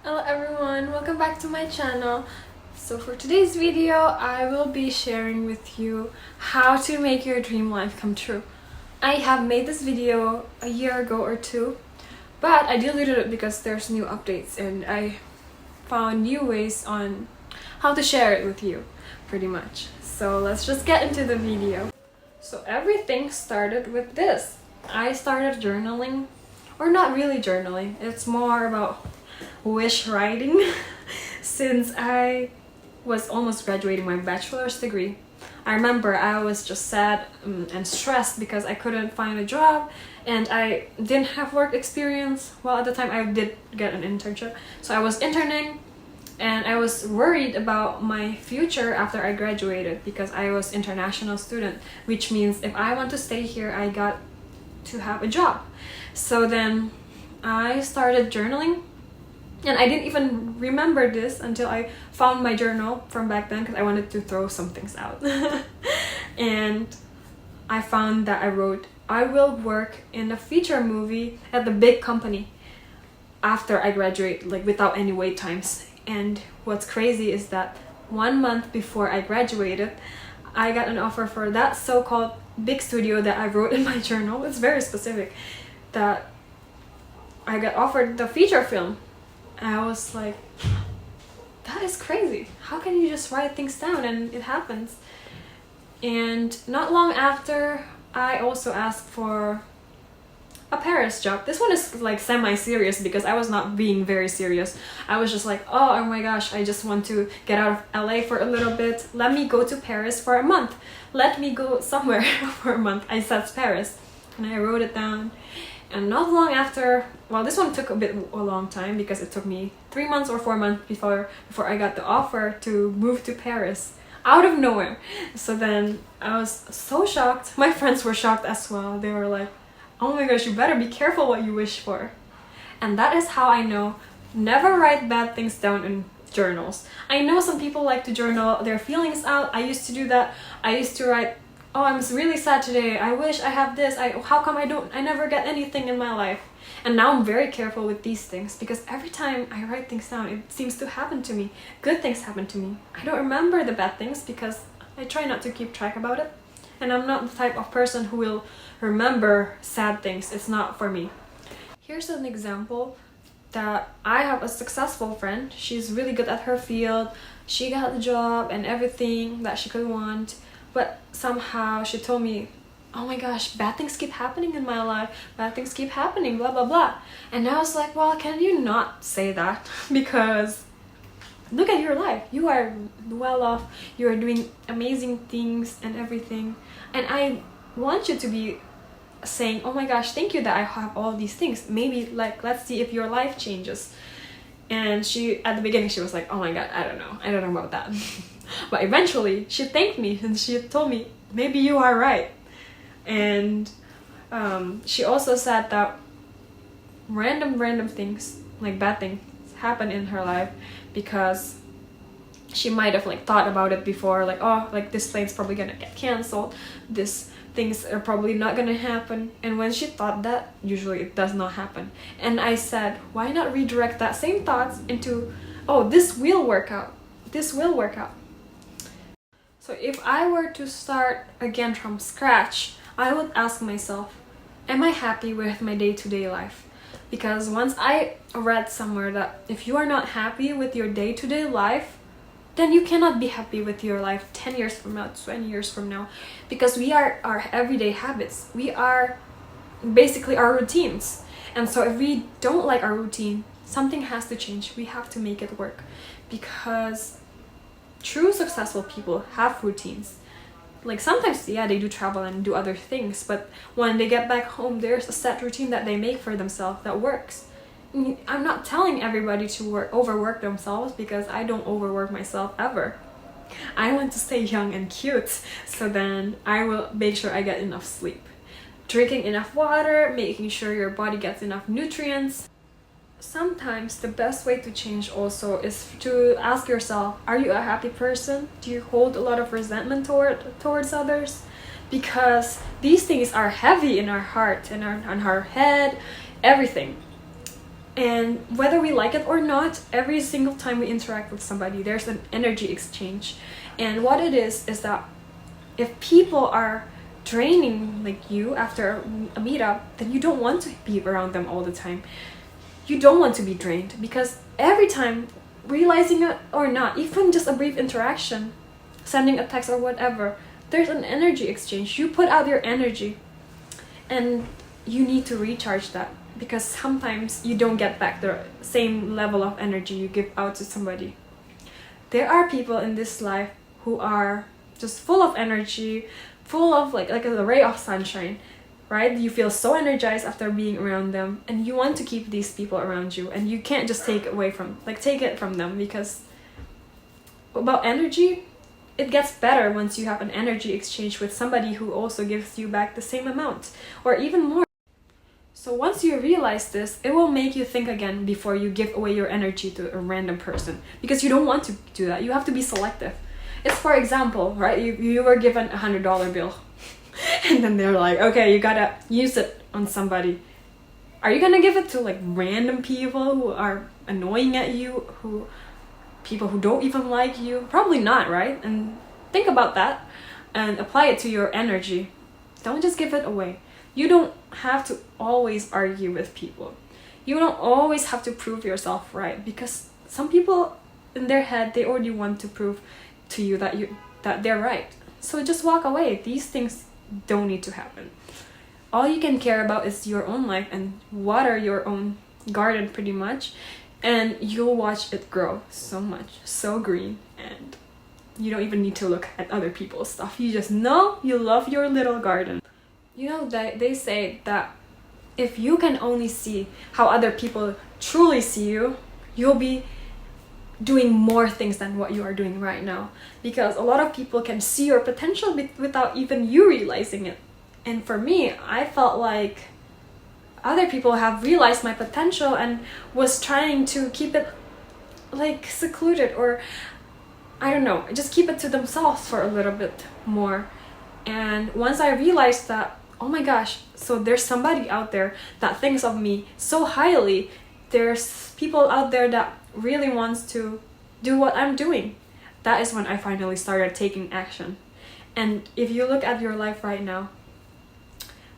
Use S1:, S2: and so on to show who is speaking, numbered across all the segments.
S1: Hello everyone, welcome back to my channel. So for today's video, I will be sharing with you how to make your dream life come true. I have made this video a year ago or two, but I deleted it because there's new updates and I found new ways on how to share it with you, pretty much. So let's just get into the video. So everything started with this. I started journaling, or not really journaling, it's more about wish writing since I was almost graduating my bachelor's degree. I remember I was just sad and stressed because I couldn't find a job and I didn't have work experience. Well, at the time I did get an internship, so I was interning and I was worried about my future after I graduated because I was international student, which means if I want to stay here I got to have a job. So then I started journaling. And I didn't even remember this until I found my journal from back then because I wanted to throw some things out. And I found that I wrote, I will work in a feature movie at the big company after I graduate, like without any wait times. And what's crazy is that 1 month before I graduated, I got an offer for that so-called big studio that I wrote in my journal. It's very specific that I got offered the feature film. I was like, that is crazy. How can you just write things down and it happens? And not long after, I also asked for a Paris job. This one is like semi-serious because I was not being very serious. I was just like, oh my gosh, I just want to get out of LA for a little bit. Let me go to Paris for a month. Let me go somewhere for a month. I said Paris and I wrote it down. And not long after, well, this one took a long time because it took me 3 months or 4 months before I got the offer to move to Paris out of nowhere. So then I was so shocked. My friends were shocked as well. They were like, oh my gosh, you better be careful what you wish for. And that is how I know never write bad things down in journals. I know some people like to journal their feelings out. I used to do that. I used to write, oh, I'm really sad today. I wish I have this. How come I never get anything in my life? And now I'm very careful with these things because every time I write things down, it seems to happen to me. Good things happen to me. I don't remember the bad things because I try not to keep track about it. And I'm not the type of person who will remember sad things. It's not for me. Here's an example that I have a successful friend. She's really good at her field. She got the job and everything that she could want. But somehow she told me, oh my gosh, bad things keep happening in my life. Bad things keep happening, blah, blah, blah. And I was like, well, can you not say that? Because look at your life. You are well off. You are doing amazing things and everything. And I want you to be saying, oh my gosh, thank you that I have all these things. Maybe like, let's see if your life changes. And she, at the beginning, she was like, oh my god, I don't know about that. But eventually she thanked me and she told me, maybe you are right. And she also said that random things, like bad things, happen in her life because she might have like thought about it before, like, oh, like this plane's probably gonna get canceled, this things are probably not gonna happen. And when she thought that, usually it does not happen. And I said, why not redirect that same thoughts into, oh, this will work out. This will work out. So if I were to start again from scratch, I would ask myself, am I happy with my day-to-day life? Because once I read somewhere that if you are not happy with your day-to-day life, then you cannot be happy with your life 10 years from now, 20 years from now. Because we are our everyday habits. We are basically our routines. And so if we don't like our routine, something has to change. We have to make it work. Because true successful people have routines. Like sometimes, yeah, they do travel and do other things, but when they get back home, there's a set routine that they make for themselves that works. I'm not telling everybody to overwork themselves because I don't overwork myself ever. I want to stay young and cute, so then I will make sure I get enough sleep. Drinking enough water, making sure your body gets enough nutrients. Sometimes the best way to change also is to ask yourself, are you a happy person? Do you hold a lot of resentment towards others? Because these things are heavy in our heart and on our head, everything. And whether we like it or not, every single time we interact with somebody, there's an energy exchange. And what it is that if people are draining like you after a meetup, then you don't want to be around them all the time. You don't want to be drained, because every time, realizing it or not, even just a brief interaction, sending a text or whatever, there's an energy exchange. You put out your energy and you need to recharge that, because sometimes you don't get back the same level of energy you give out to somebody. There are people in this life who are just full of energy, full of like a ray of sunshine, right? You feel so energized after being around them, and you want to keep these people around you, and you can't just take it from them, because about energy, it gets better once you have an energy exchange with somebody who also gives you back the same amount or even more. So once you realize this, it will make you think again before you give away your energy to a random person, because you don't want to do that. You have to be selective. It's, for example, right, you were given $100 bill and then they're like, okay, you gotta use it on somebody. Are you gonna give it to like random people who are annoying at you, people who don't even like you? Probably not, right? And think about that and apply it to your energy. Don't just give it away. You don't have to always argue with people. You don't always have to prove yourself right, because some people in their head, they already want to prove to you that they're right. So just walk away. These things don't need to happen. All you can care about is your own life and water your own garden pretty much, and you'll watch it grow so much, so green, and you don't even need to look at other people's stuff. You just know you love your little garden. You know, they say that if you can only see how other people truly see you, you'll be doing more things than what you are doing right now, because a lot of people can see your potential without even you realizing it. And for me, I felt like other people have realized my potential and was trying to keep it like secluded, or I don't know, just keep it to themselves for a little bit more. And once I realized that, oh my gosh, so there's somebody out there that thinks of me so highly, there's people out there that really wants to do what I'm doing, that is when I finally started taking action. And if you look at your life right now,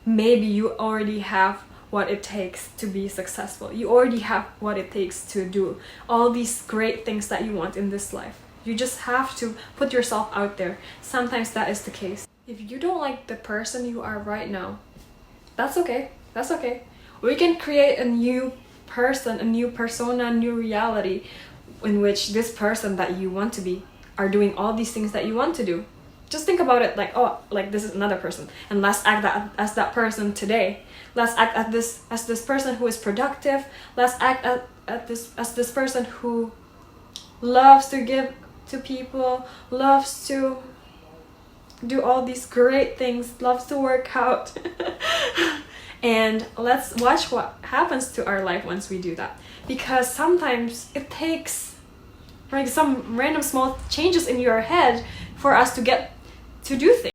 S1: maybe you already have what it takes to be successful. You already have what it takes to do all these great things that you want in this life. You just have to put yourself out there. Sometimes that is the case. If you don't like the person you are right now, that's okay. That's okay. We can create a new person, a new persona, a new reality in which this person that you want to be are doing all these things that you want to do. Just think about it like, oh, like this is another person, and let's act as that person today. Let's act as this person who is productive. Let's act as this person who loves to give to people, loves to do all these great things, loves to work out. And let's watch what happens to our life once we do that. Because sometimes it takes like some random small changes in your head for us to get to do things.